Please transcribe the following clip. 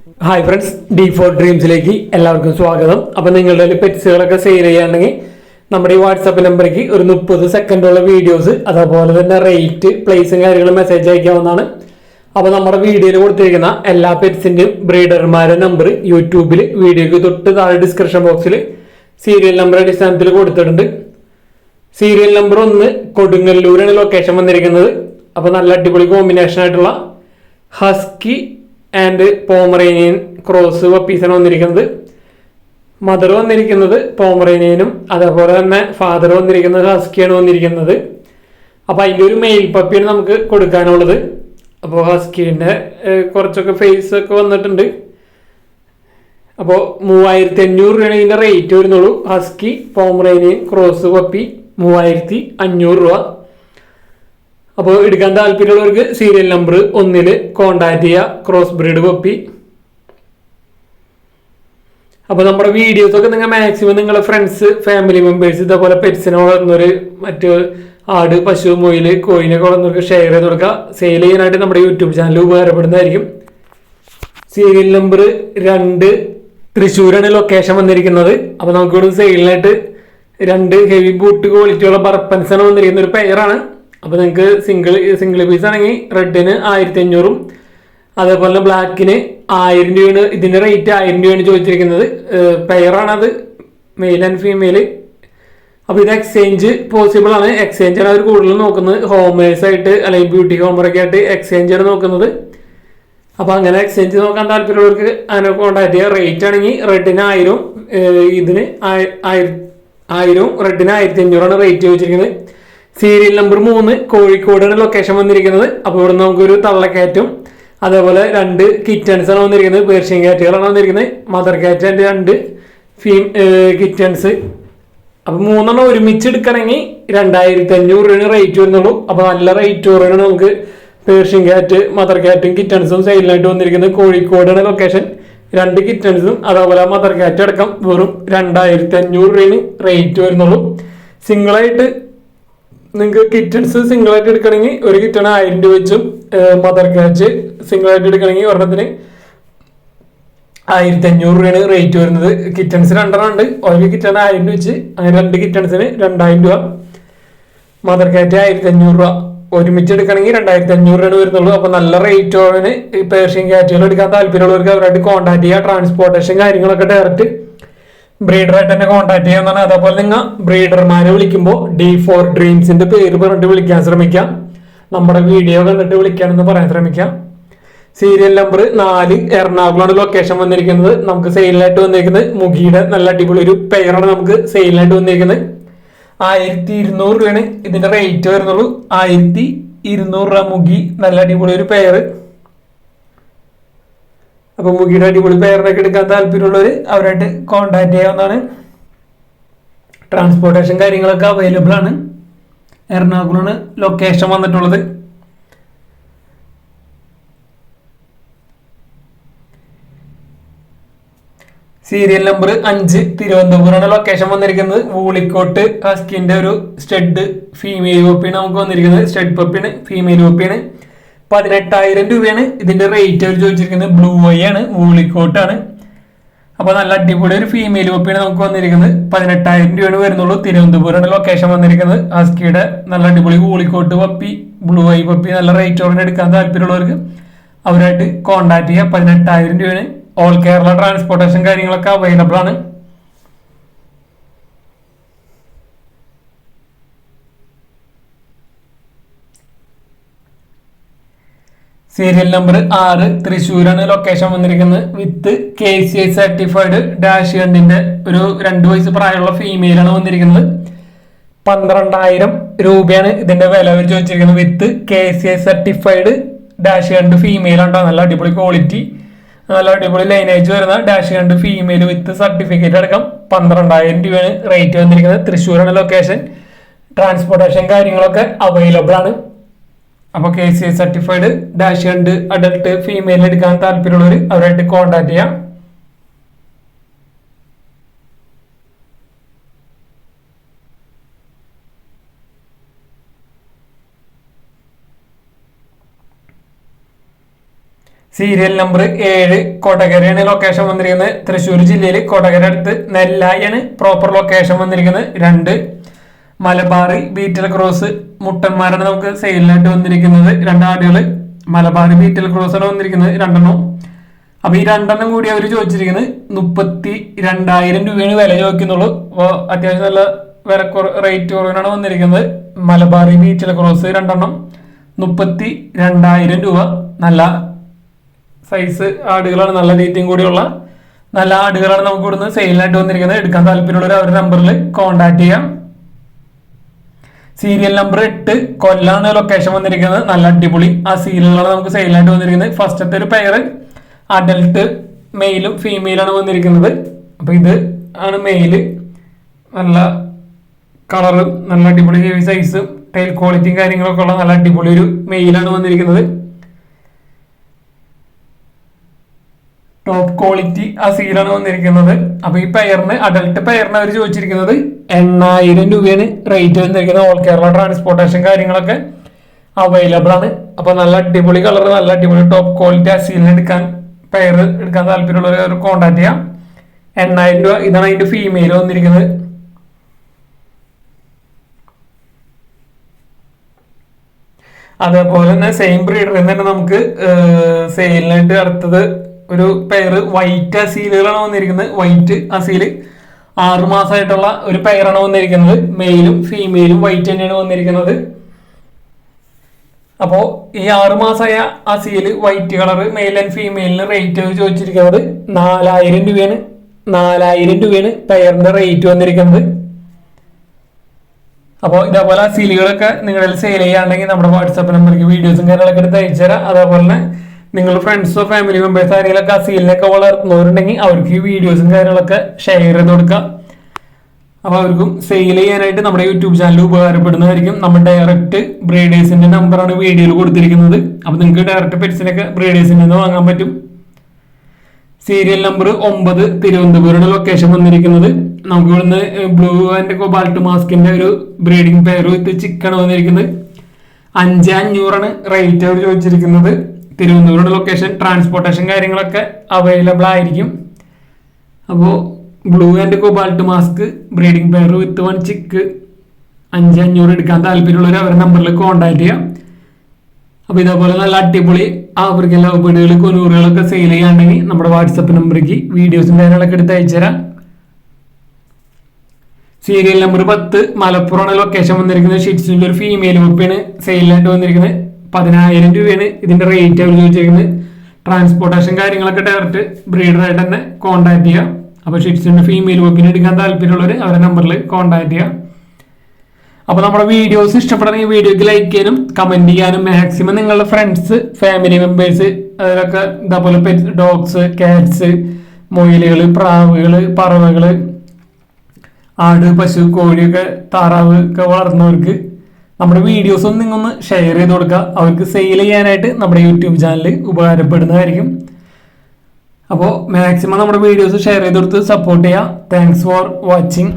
Hi friends, D4 ഡ്രീംസിലേക്ക് എല്ലാവർക്കും സ്വാഗതം. അപ്പോൾ നിങ്ങളുടെ പെറ്റ്സുകളൊക്കെ സെയിൽ ചെയ്യാണെങ്കിൽ നമ്മുടെ ഈ വാട്സാപ്പ് നമ്പറേക്ക് ഒരു 30 സെക്കൻഡുള്ള വീഡിയോസ് അതേപോലെ തന്നെ റേറ്റ് പ്ലേസും കാര്യങ്ങളും മെസ്സേജ് അയക്കാവുന്നതാണ്. അപ്പോൾ നമ്മുടെ വീഡിയോയിൽ കൊടുത്തിരിക്കുന്ന എല്ലാ പെറ്റ്സിൻ്റെയും ബ്രീഡർമാരുടെ നമ്പർ യൂട്യൂബിൽ വീഡിയോക്ക് തൊട്ട് താഴെ ഡിസ്ക്രിപ്ഷൻ ബോക്സിൽ സീരിയൽ നമ്പർ അടിസ്ഥാനത്തിൽ കൊടുത്തിട്ടുണ്ട്. സീരിയൽ നമ്പർ 1 കൊടുങ്ങല്ലൂരാണ് ലൊക്കേഷൻ വന്നിരിക്കുന്നത്. അപ്പോൾ നല്ല അടിപൊളി കോമ്പിനേഷൻ ആയിട്ടുള്ള ഹസ്കി ആൻഡ് പോമറേനിയൻ ക്രോസ് പപ്പീസാണ് വന്നിരിക്കുന്നത്. മദർ വന്നിരിക്കുന്നത് പോമറേനിയനും അതേപോലെ തന്നെ ഫാദർ വന്നിരിക്കുന്നത് ഹസ്കിയാണ് വന്നിരിക്കുന്നത്. അപ്പോൾ അതിൻ്റെ ഒരു മെയിൽ പപ്പിയാണ് നമുക്ക് കൊടുക്കാനുള്ളത്. അപ്പോൾ ഹസ്കീൻ്റെ കുറച്ചൊക്കെ ഫേസ് ഒക്കെ വന്നിട്ടുണ്ട്. അപ്പോൾ 3500 രൂപയാണ് ഇതിൻ്റെ റേറ്റ് വരുന്നുള്ളൂ. ഹസ്കി പോമറേനിയൻ ക്രോസ് പപ്പി 3500 രൂപ. അപ്പോൾ എടുക്കാൻ താല്പര്യമുള്ളവർക്ക് സീരിയൽ നമ്പർ 1 കോണ്ടാക്ട് ചെയ്യുക. Cross breed puppy. അപ്പോൾ നമ്മുടെ വീഡിയോസൊക്കെ നിങ്ങൾ മാക്സിമം നിങ്ങളുടെ ഫ്രണ്ട്സ് ഫാമിലി മെമ്പേഴ്സ് ഇതേപോലെ പെറ്റ്സിനെ വളർന്നവർ മറ്റ് ആട് പശു മുയൽ കോയിനൊക്കെ വളർന്നവർക്ക് ഷെയർ ചെയ്ത് കൊടുക്കുക. സെയിൽ ചെയ്യാനായിട്ട് നമ്മുടെ യൂട്യൂബ് ചാനൽ ഉപകാരപ്പെടുന്നതായിരിക്കും. സീരിയൽ നമ്പർ 2 തൃശ്ശൂരാണ് ലൊക്കേഷൻ വന്നിരിക്കുന്നത്. അപ്പോൾ നമുക്കിവിടെ സെയിലിനായിട്ട് 2 ഹെവി ബൂട്ട് ക്വാളിറ്റിയുള്ള ബർപ്പൻസാണ് വന്നിരിക്കുന്ന ഒരു പെയറാണ്. അപ്പോൾ നിങ്ങൾക്ക് സിംഗിൾ പീസ് ആണെങ്കിൽ റെഡിന് 1500 അതേപോലെ ബ്ലാക്കിന് 1000 രൂപയാണ് ഇതിൻ്റെ റേറ്റ്. 1000 രൂപയാണ് ചോദിച്ചിരിക്കുന്നത്. പെയറാണത്, മെയിൽ ആൻഡ് ഫീമെയിൽ. അപ്പോൾ ഇത് എക്സ്ചേഞ്ച് പോസിബിൾ ആണ്. എക്സ്ചേഞ്ചാണ് അവർ കൂടുതൽ നോക്കുന്നത്. ഹോമേഴ്സ് ആയിട്ട് അല്ലെങ്കിൽ ബ്യൂട്ടി ഹോമറൊക്കെ ആയിട്ട് എക്സ്ചേഞ്ചാണ് നോക്കുന്നത്. അപ്പോൾ അങ്ങനെ എക്സ്ചേഞ്ച് നോക്കാൻ താല്പര്യമുള്ളവർക്ക് അതിനെ കോൺടാക്ട് ചെയ്യുക. റേറ്റ് ആണെങ്കിൽ റെഡിന് 1000, ഇതിന് 1000, റെഡിന് 1500 റേറ്റ് ചോദിച്ചിരിക്കുന്നത്. സീരിയൽ നമ്പർ 3 കോഴിക്കോടാണ് ലൊക്കേഷൻ വന്നിരിക്കുന്നത്. അപ്പോൾ ഇവിടെ നമുക്കൊരു തള്ളക്കയറ്റും അതേപോലെ 2 കിറ്റൻസ് ആണ് വന്നിരിക്കുന്നത്. പേർഷ്യൻ കാറ്റുകളാണ് വന്നിരിക്കുന്നത്. മദർ കാറ്റ് ആൻഡ് 2 കിറ്റൻസ്. അപ്പോൾ 3 ഒരുമിച്ച് എടുക്കണമെങ്കിൽ 2500 രൂപയാണ് റേറ്റ് വരുന്നുള്ളൂ. അപ്പോൾ നല്ല റേറ്റ് കുറവാണ് നമുക്ക് പേർഷ്യൻ കാറ്റ് മദർ കാറ്റും കിറ്റൻസും സെയിലിനായിട്ട് വന്നിരിക്കുന്നത്. കോഴിക്കോടാണ് ലൊക്കേഷൻ. 2 കിറ്റൻസും അതേപോലെ മദർ കാറ്റ് അടക്കം വെറും 2500 രൂപയാണ് റേറ്റ് വരുന്നുള്ളൂ. സിംഗിളായിട്ട് നിങ്ങൾക്ക് കിറ്റൻസ് സിംഗിളായിട്ട് എടുക്കണമെങ്കിൽ ഒരു കിറ്റണ് 1000 രൂപ വെച്ചും മദർ കാറ്റ് സിംഗിളായിട്ട് എടുക്കണമെങ്കിൽ ഒരെണ്ണത്തിന് 1500 രൂപയാണ് റേറ്റ് വരുന്നത്. കിറ്റൻസ് 2 ഉണ്ട്. ഒരു കിറ്റണ് 1000 രൂപ വെച്ച് അങ്ങനെ 2 കിറ്റൻസിന് 2000 രൂപ. മദർ കാറ്റ് 1500 രൂപ. ഒരുമിച്ച് എടുക്കണമെങ്കിൽ 2500 രൂപയാണ് വരുന്നുള്ളൂ. അപ്പോൾ നല്ല റേറ്റ് ഓവന് പേർഷ്യൻ കാറ്റുകൾ എടുക്കാൻ താല്പര്യമുള്ളവർക്ക് അവരായിട്ട് കോൺടാക്ട് ചെയ്യുക. ട്രാൻസ്പോർട്ടേഷൻ കാര്യങ്ങളൊക്കെ ഡയറക്റ്റ് ബ്രീഡറായിട്ട് തന്നെ കോൺടാക്ട് ചെയ്യാവുന്നതാണ്. അതേപോലെ നിങ്ങൾ ബ്രീഡർമാരെ വിളിക്കുമ്പോൾ D4 ഡ്രീംസിന്റെ പേര് പറഞ്ഞിട്ട് വിളിക്കാൻ ശ്രമിക്കാം. നമ്മുടെ വീഡിയോ കണ്ടിട്ട് വിളിക്കാനെന്ന് പറയാൻ ശ്രമിക്കാം. സീരിയൽ നമ്പർ 4 എറണാകുളമാണ് ലൊക്കേഷൻ വന്നിരിക്കുന്നത്. നമുക്ക് സെയിലിനായിട്ട് വന്നിരിക്കുന്നത് മുഗിയുടെ നല്ല അടിപൊളി ഒരു പെയറാണ് നമുക്ക് സെയിലിനായിട്ട് വന്നിരിക്കുന്നത്. 1200 രൂപയാണ് ഇതിന്റെ റേറ്റ് വരുന്നുള്ളൂ. 1200 രൂപ മുഗി നല്ല അടിപൊളി ഒരു പെയർ. അപ്പോൾ മുഗിയുടെ അടിപൊളി പെയറിനൊക്കെ എടുക്കാൻ താല്പര്യമുള്ളവർ അവരായിട്ട് കോൺടാക്ട് ചെയ്യാവുന്നതാണ്. ട്രാൻസ്പോർട്ടേഷൻ കാര്യങ്ങളൊക്കെ അവൈലബിൾ ആണ്. എറണാകുളമാണ് ലൊക്കേഷൻ വന്നിട്ടുള്ളത്. സീരിയൽ നമ്പർ 5 തിരുവനന്തപുരമാണ് ലൊക്കേഷൻ വന്നിരിക്കുന്നത്. വൂളിക്കോട്ട് ഹസ്കിന്റെ ഒരു സ്റ്റഡ് ഫീമെയിൽ പപ്പിയാണ് നമുക്ക് വന്നിരിക്കുന്നത്. Stud പപ്പിയാണ്, female പപ്പിയാണ്. 18000 രൂപയാണ് ഇതിന്റെ റേറ്റ് അവർ ചോദിച്ചിരിക്കുന്നത്. ബ്ലൂ ഐ ആണ്, വൂളിക്കോട്ടാണ്. അപ്പോൾ നല്ല അടിപൊളി ഒരു ഫീമെയിൽ പപ്പിയാണ് നമുക്ക് വന്നിരിക്കുന്നത്. 18000 രൂപയാണ് വരുന്നുള്ളൂ. തിരുവനന്തപുരമാണ് ലൊക്കേഷൻ വന്നിരിക്കുന്നത്. ഹസ്കിയുടെ നല്ല അടിപൊളി വൂളിക്കോട്ട് പപ്പി, ബ്ലൂ ഐ പപ്പി നല്ല റേറ്റ് ഓറിന് എടുക്കാൻ താല്പര്യമുള്ളവർക്ക് അവരായിട്ട് കോൺടാക്ട് ചെയ്യുക. 18000 രൂപയാണ്. ഓൾ കേരള ട്രാൻസ്പോർട്ടേഷൻ കാര്യങ്ങളൊക്കെ അവൈലബിൾ ആണ്. സീരിയൽ നമ്പർ 6 തൃശ്ശൂരാണ് ലൊക്കേഷൻ വന്നിരിക്കുന്നത്. വിത്ത് KCI സർട്ടിഫൈഡ് ഡാഷ് കണ്ടിന്റെ ഒരു 2 വയസ്സ് പ്രായമുള്ള ഫീമെയിലാണ് വന്നിരിക്കുന്നത്. 12000 രൂപയാണ് ഇതിന്റെ വില അവർ ചോദിച്ചിരിക്കുന്നത്. വിത്ത് KCI സർട്ടിഫൈഡ് ഡാഷ് കണ്ട് ഫീമെയിൽ ഉണ്ടോ, നല്ല അടിപൊളി ക്വാളിറ്റി നല്ല അടിപൊളി ലൈനേജ് വരുന്ന ഡാഷ് കണ്ട് ഫീമെയിൽ വിത്ത് സർട്ടിഫിക്കറ്റ് അടക്കം 12000 രൂപയാണ് റേറ്റ് വന്നിരിക്കുന്നത്. തൃശ്ശൂരാണ് ലൊക്കേഷൻ. ട്രാൻസ്പോർട്ടേഷൻ കാര്യങ്ങളൊക്കെ അവൈലബിൾ ആണ്. അപ്പോൾ KCI സർട്ടിഫൈഡ് ഡാഷ് കണ്ട് അഡൽട്ട് ഫീമെയിൽ എടുക്കാൻ താല്പര്യമുള്ളവർ അവരായിട്ട് കോൺടാക്ട് ചെയ്യാം. സീരിയൽ നമ്പർ 7 കൊടകരയാണ് ലൊക്കേഷൻ വന്നിരിക്കുന്നത്. തൃശ്ശൂർ ജില്ലയിൽ കൊടകര അടുത്ത് നെല്ലായാണ് പ്രോപ്പർ ലൊക്കേഷൻ വന്നിരിക്കുന്നത്. 2 മലബാറി ബീറ്റൽ ക്രോസ് മുട്ടന്മാരാണ് നമുക്ക് സെയിലിനായിട്ട് വന്നിരിക്കുന്നത്. 2 ആടുകൾ മലബാറി ബീറ്റൽ ക്രോസ് ആണ് വന്നിരിക്കുന്നത് 2 അപ്പൊ ഈ 2 കൂടി അവർ ചോദിച്ചിരിക്കുന്നത് 32,000 രൂപയാണ് വില ചോദിക്കുന്നുള്ളൂ. അപ്പോൾ അത്യാവശ്യം നല്ല വില റേറ്റ് കുറവിനാണ് വന്നിരിക്കുന്നത്. മലബാറി ബീറ്റൽ ക്രോസ് 2 32,000 രൂപ. നല്ല സൈസ് ആടുകളാണ്, നല്ല റേറ്റിംഗ് കൂടിയുള്ള നല്ല ആടുകളാണ് നമുക്ക് ഇവിടുന്ന് സെയിലിനായിട്ട് വന്നിരിക്കുന്നത്. എടുക്കാൻ താല്പര്യമുള്ളവർ അവരുടെ നമ്പറിൽ കോൺടാക്ട് ചെയ്യാം. സീരിയൽ നമ്പർ 8 കൊല്ലാണ് ലൊക്കേഷൻ വന്നിരിക്കുന്നത്. നല്ല അടിപൊളി ആ സീരിയലുകളാണ് നമുക്ക് സെയിലായിട്ട് വന്നിരിക്കുന്നത്. ഫസ്റ്റത്തെ ഒരു പെയർ അഡൽട്ട് മെയിലും ഫീമെയിലാണ് വന്നിരിക്കുന്നത്. അപ്പൊ ഇത് ആണ് മെയില്. നല്ല കളറ്, നല്ല അടിപൊളി ഹെവി സൈസ് ടൈൽ ക്വാളിറ്റിയും കാര്യങ്ങളൊക്കെ ഉള്ള നല്ല അടിപൊളി ഒരു മെയിലാണ് വന്നിരിക്കുന്നത്. ടോപ്പ് ക്വാളിറ്റി ആ സീലാണ് വന്നിരിക്കുന്നത്. അപ്പൊ ഈ പെയറിന് അഡൽട്ട് പെയറിന് അവർ ചോദിച്ചിരിക്കുന്നത് 8,000 രൂപയാണ് റേറ്റ് വന്നിരിക്കുന്നത്. ഓൾ കേരള ട്രാൻസ്പോർട്ടേഷൻ കാര്യങ്ങളൊക്കെ അവൈലബിൾ ആണ്. അപ്പൊ നല്ല അടിപൊളി കളർ, നല്ല അടിപൊളി ടോപ്പ് ക്വാളിറ്റി ആ സീലിന് പെയർ എടുക്കാൻ താല്പര്യമുള്ളവർ കോൺടാക്ട് ചെയ്യാം. 8,000 രൂപ. ഇതാണ് അതിന്റെ ഫീമെയിൽ വന്നിരിക്കുന്നത്. അതേപോലെ തന്നെ സെയിം ബ്രീഡറിൽ തന്നെ നമുക്ക് സെയിലിനായിട്ട് അടുത്തത് ഒരു പെയർ വൈറ്റ് അസീലുകളാണ് വന്നിരിക്കുന്നത്. വൈറ്റ് അസീല് 6 മാസമായിട്ടുള്ള ഒരു പെയറാണ് വന്നിരിക്കുന്നത്. മെയിലും ഫീമെയിലും വൈറ്റ് തന്നെയാണ് വന്നിരിക്കുന്നത്. അപ്പോ ഈ 6 മാസമായ Aseel white colour male and ഫീമെയിലിന് റേറ്റ് ചോദിച്ചിരിക്കുന്നത് 4,000 രൂപയാണ്. 4,000 രൂപയാണ് പെയറിന്റെ റേറ്റ് വന്നിരിക്കുന്നത്. അപ്പോൾ ഇതേപോലെ അസീലുകളൊക്കെ നിങ്ങളിൽ സെയിൽ ചെയ്യാണ്ടെങ്കിൽ നമ്മുടെ വാട്സാപ്പ് നമ്പർക്ക് വീഡിയോസും കാര്യങ്ങളൊക്കെ എടുത്ത് അയച്ചു തരാം. അതേപോലെ തന്നെ നിങ്ങൾ ഫ്രണ്ട്സോ ഫാമിലി മെമ്പേഴ്സ് ആരെങ്കിലൊക്കെ അസീലിനൊക്കെ വളർത്തുന്നവരുണ്ടെങ്കിൽ അവർക്ക് ഈ വീഡിയോസും കാര്യങ്ങളൊക്കെ ഷെയർ ചെയ്ത് കൊടുക്കുക. അപ്പോൾ അവർക്കും സെയിൽ ചെയ്യാനായിട്ട് നമ്മുടെ യൂട്യൂബ് ചാനൽ ഉപകാരപ്പെടുന്നതായിരിക്കും. നമ്മൾ ഡയറക്റ്റ് ബ്രീഡേഴ്സിന്റെ നമ്പറാണ് വീഡിയോയിൽ കൊടുത്തിരിക്കുന്നത്. അപ്പോൾ നിങ്ങൾക്ക് ഡയറക്റ്റ് പെറ്റ്സിനൊക്കെ ബ്രീഡേഴ്സിൽ നിന്ന് വാങ്ങാൻ പറ്റും. സീരിയൽ നമ്പർ 9 തിരുവനന്തപുരം ലൊക്കേഷൻ വന്നിരിക്കുന്നത്. നമുക്ക് ഇവിടുന്ന് ബ്ലൂ ആൻഡ് കൊബാൾട്ട് മാസ്കിന്റെ ഒരു ബ്രീഡിംഗ് പെയർ വിത്ത് ചിക്കൻ വന്നിരിക്കുന്നത്. 5,500 റേറ്റ് അവർ ചോദിച്ചിരിക്കുന്നത്. തിരുവനന്തപുരം ലൊക്കേഷൻ, ട്രാൻസ്പോർട്ടേഷൻ കാര്യങ്ങളൊക്കെ അവൈലബിൾ ആയിരിക്കും. അപ്പോൾ blue and cobalt mask breeding pair വിത്ത് 1 ചിക്ക് 5,500 എടുക്കാൻ താല്പര്യമുള്ളവർ അവരുടെ നമ്പറിൽ കോൺടാക്ട് ചെയ്യാം. അപ്പോൾ ഇതേപോലെ നല്ല അടിപൊളി ആഫ്രിക്കൻ ലവ് ബേർഡുകൾ കൊനൂറുകളൊക്കെ സെയിൽ ചെയ്യാണ്ടെങ്കിൽ നമ്മുടെ വാട്സപ്പ് നമ്പറിലേക്ക് വീഡിയോസും കാര്യങ്ങളൊക്കെ എടുത്ത് അയച്ചുതരാം. സീരിയൽ നമ്പർ 10 മലപ്പുറമാണ് ലൊക്കേഷൻ വന്നിരിക്കുന്നത്. ഷിറ്റ്സിന്റെ ഒരു ഫീമെയിൽ കുപ്പിയാണ് സെയിലായിട്ട് വന്നിരിക്കുന്നത്. 10,000 രൂപയാണ് ഇതിന്റെ റേറ്റ് അവർ ചോദിച്ചിരിക്കുന്നത്. ട്രാൻസ്പോർട്ടേഷൻ കാര്യങ്ങളൊക്കെ ഡയറക്റ്റ് ബ്രീഡറായിട്ട് തന്നെ കോൺടാക്ട് ചെയ്യാം. അപ്പോൾ ഷിറ്റ്സിന്റെ ഫീമെയിൽ കുപ്പിന് എടുക്കാൻ താല്പര്യമുള്ളവർ അവരുടെ നമ്പറിൽ കോൺടാക്ട് ചെയ്യാം. അപ്പോൾ നമ്മുടെ വീഡിയോസ് ഇഷ്ടപ്പെടുന്ന വീഡിയോക്ക് ലൈക്ക് ചെയ്യാനും കമന്റ് ചെയ്യാനും മാക്സിമം നിങ്ങളുടെ ഫ്രണ്ട്സ് ഫാമിലി മെമ്പേഴ്സ് അതിലൊക്കെ ഇതേപോലെ പെറ്റ് ഡോഗ്സ് കാറ്റ്സ് മൊയിലുകൾ പ്രാവുകൾ പറവകൾ ആട് പശു കോഴിയൊക്കെ താറാവ് ഒക്കെ വളർത്തുന്നവർക്ക് നമ്മുടെ വീഡിയോസ് ഒന്ന് നിങ്ങൊന്ന് ഷെയർ ചെയ്ത് കൊടുക്കുക. അവർക്ക് സെയിൽ ചെയ്യാനായിട്ട് നമ്മുടെ യൂട്യൂബ് ചാനൽ ഉപകാരപ്പെടുന്നതായിരിക്കും. അപ്പോൾ മാക്സിമം നമ്മുടെ വീഡിയോസ് ഷെയർ ചെയ്ത് കൊടുത്ത് സപ്പോർട്ട് ചെയ്യുക. Thanks for watching.